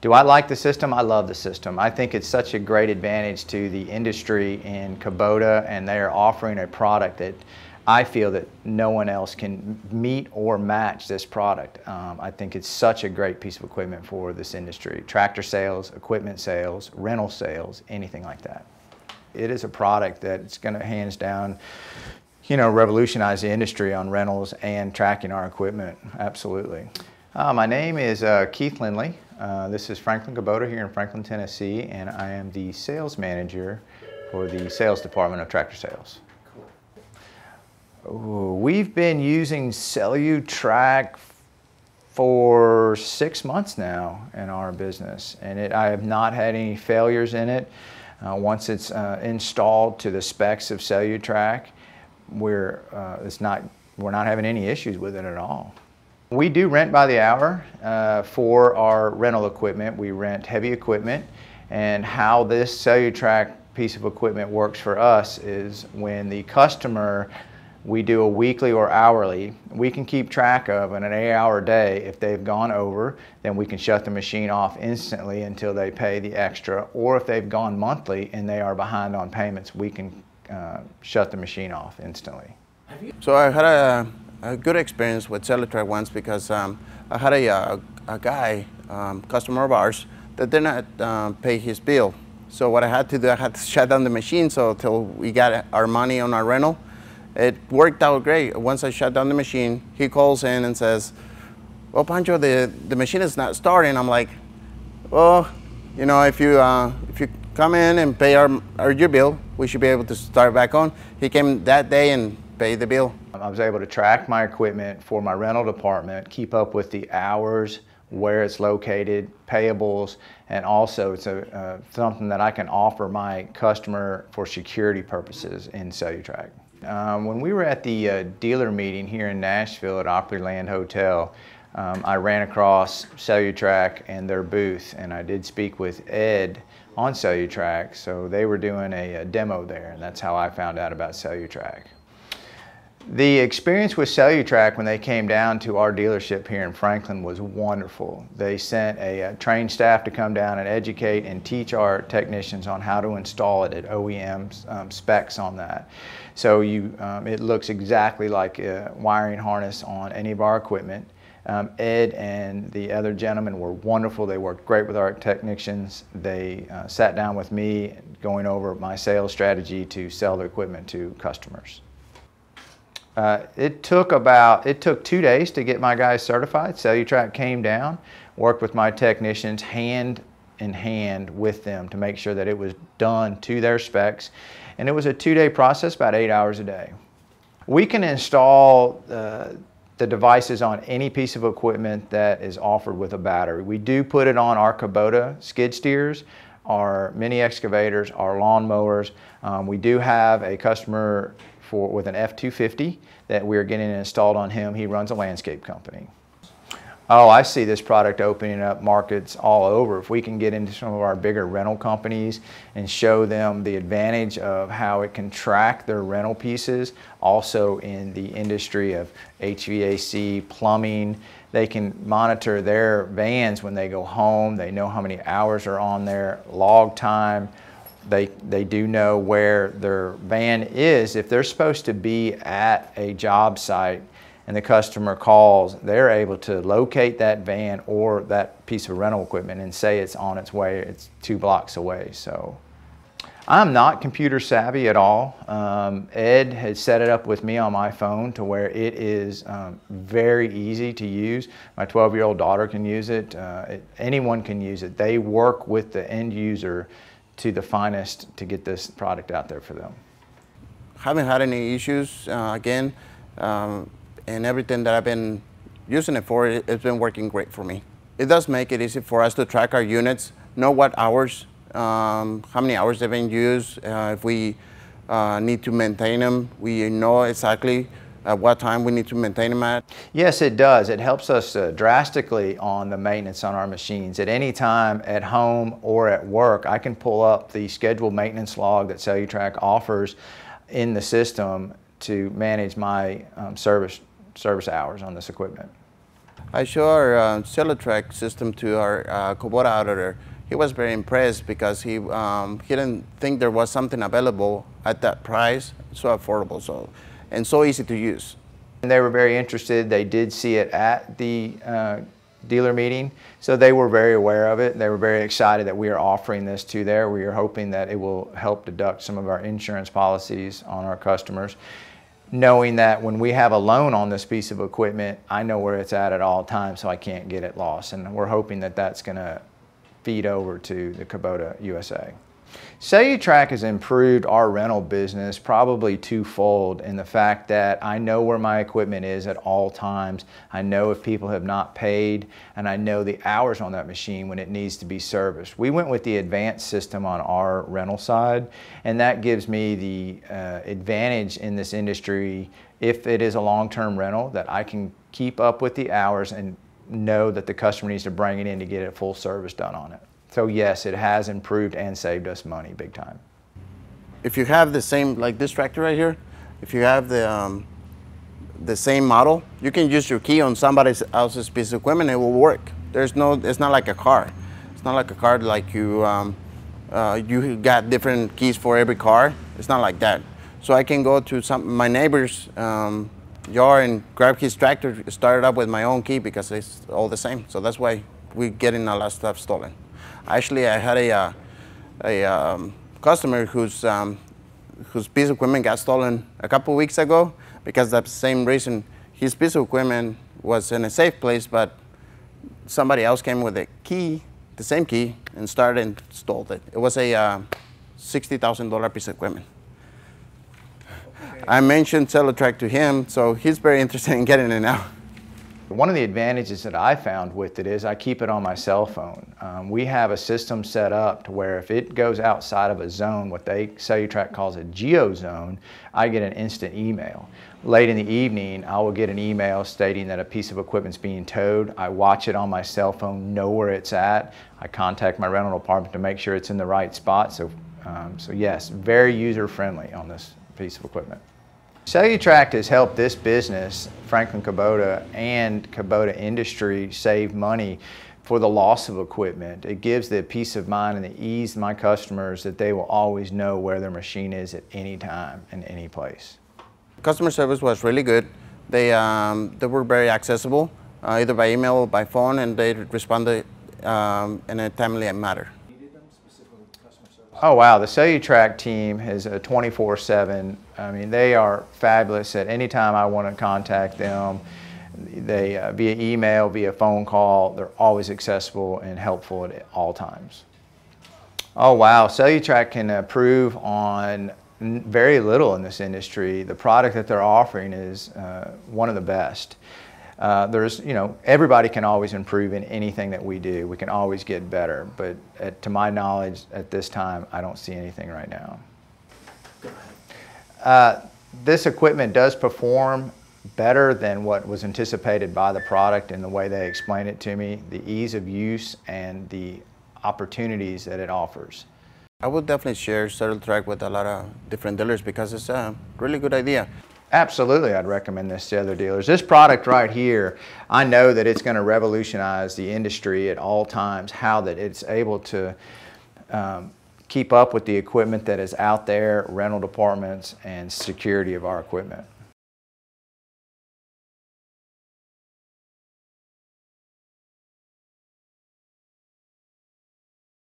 Do I like the system? I love the system. I think it's such a great advantage to the industry in Kubota, and they are offering a product that I feel that no one else can meet or match this product. I think it's such a great piece of equipment for this industry. Tractor sales, equipment sales, rental sales, anything like that. It is a product that's going to hands down, you know, revolutionize the industry on rentals and tracking our equipment. Absolutely. My name is Keith Lindley. This is Franklin Kubota here in Franklin, Tennessee, and I am the sales manager for the sales department of tractor sales. Cool. We've been using CellUtrak for 6 months now in our business, and I have not had any failures in it. Once it's installed to the specs of CellUtrak, we're not having any issues with it at all. We do rent by the hour for our rental equipment. We rent heavy equipment, and how this CellUtrak piece of equipment works for us is when the customer, we do a weekly or hourly, we can keep track of in an 8-hour day. If they've gone over, then we can shut the machine off instantly until they pay the extra, or if they've gone monthly and they are behind on payments, we can shut the machine off instantly. So I had a good experience with CellTrack once because I had a guy, customer of ours, that did not pay his bill. So what I had to do, I had to shut down the machine so till we got our money on our rental. It worked out great. Once I shut down the machine, he calls in and says, "Well, Pancho, the machine is not starting." I'm like, "Well, you know, if you come in and pay your bill, we should be able to start back on." He came that day and paid the bill. I was able to track my equipment for my rental department, keep up with the hours, where it's located, payables, and also it's something that I can offer my customer for security purposes in CellUtrak. When we were at the dealer meeting here in Nashville at Opryland Hotel, I ran across CellUtrak and their booth, and I did speak with Ed on CellUtrak, so they were doing a demo there, and that's how I found out about CellUtrak. The experience with CellUtrak when they came down to our dealership here in Franklin was wonderful. They sent a trained staff to come down and educate and teach our technicians on how to install it at OEM specs on that. So it looks exactly like a wiring harness on any of our equipment. Ed and the other gentlemen were wonderful. They worked great with our technicians. They sat down with me going over my sales strategy to sell the equipment to customers. It took 2 days to get my guys certified. CellUtrak came down, worked with my technicians hand in hand with them to make sure that it was done to their specs. And it was a 2-day process, about 8 hours a day. We can install the devices on any piece of equipment that is offered with a battery. We do put it on our Kubota skid steers, our mini excavators, our lawn mowers. We do have a customer with an F-250 that we're getting installed on him. He runs a landscape company. Oh, I see this product opening up markets all over. If we can get into some of our bigger rental companies and show them the advantage of how it can track their rental pieces, also in the industry of HVAC, plumbing, they can monitor their vans when they go home. They know how many hours are on there, log time. They do know where their van is. If they're supposed to be at a job site and the customer calls, they're able to locate that van or that piece of rental equipment and say it's on its way, it's 2 blocks away. So I'm not computer savvy at all. Ed has set it up with me on my phone to where it is very easy to use. My 12-year-old daughter can use it. Anyone can use it. They work with the end user to the finest to get this product out there for them. Haven't had any issues again, and everything that I've been using it for, it's been working great for me. It does make it easy for us to track our units, know what hours, how many hours they've been used. If we need to maintain them, we know exactly at what time we need to maintain them at. Yes, it does. It helps us drastically on the maintenance on our machines. At any time at home or at work, I can pull up the scheduled maintenance log that CellUtrak offers in the system to manage my service hours on this equipment. I showed our CELLUTRAK system to our Kubota auditor. He was very impressed because he didn't think there was something available at that price, so affordable, and so easy to use. And they were very interested. They did see it at the dealer meeting, so they were very aware of it. They were very excited that we are offering this to there. We are hoping that it will help deduct some of our insurance policies on our customers, knowing that when we have a loan on this piece of equipment, I know where it's at all times, so I can't get it lost. And we're hoping that that's going to feed over to the Kubota USA. CELLUTRAK has improved our rental business probably twofold in the fact that I know where my equipment is at all times. I know if people have not paid, and I know the hours on that machine when it needs to be serviced. We went with the advanced system on our rental side, and that gives me the advantage in this industry if it is a long-term rental that I can keep up with the hours and know that the customer needs to bring it in to get a full service done on it. So yes, it has improved and saved us money big time. If you have the same, like this tractor right here, if you have the same model, you can use your key on somebody else's piece of equipment, it will work. It's not like a car. It's not like a car like you got different keys for every car. It's not like that. So I can go to my neighbor's yard and grab his tractor, start it up with my own key because it's all the same. So that's why we're getting a lot of stuff stolen. Actually, I had a customer whose piece of equipment got stolen a couple weeks ago because of the same reason. His piece of equipment was in a safe place, but somebody else came with a key, the same key, and started and stole it. It was a $60,000 piece of equipment. Okay. I mentioned CellTrack to him, so he's very interested in getting it now. One of the advantages that I found with it is I keep it on my cell phone. We have a system set up to where if it goes outside of a zone, what CellTrack calls a geo zone, I get an instant email. Late in the evening, I will get an email stating that a piece of equipment's being towed. I watch it on my cell phone, know where it's at. I contact my rental department to make sure it's in the right spot. So yes, very user-friendly on this piece of equipment. CELLUTRAK has helped this business, Franklin Kubota and Kubota industry, save money for the loss of equipment. It gives the peace of mind and the ease to my customers that they will always know where their machine is at any time and any place. Customer service was really good. They were very accessible, either by email or by phone, and they responded in a timely manner. Oh wow, the CELLUTRAK team is a 24/7. I mean, they are fabulous. At any time I want to contact them, they via email, via phone call, they're always accessible and helpful at all times. Oh wow, CELLUTRAK can improve on very little in this industry. The product that they're offering is one of the best. Everybody can always improve in anything that we do. We can always get better, but to my knowledge, at this time, I don't see anything right now. This equipment does perform better than what was anticipated by the product in the way they explained it to me, the ease of use and the opportunities that it offers. I would definitely share CellTrack with a lot of different dealers because it's a really good idea. Absolutely, I'd recommend this to other dealers. This product right here, I know that it's going to revolutionize the industry at all times, how that it's able to keep up with the equipment that is out there, rental departments, and security of our equipment.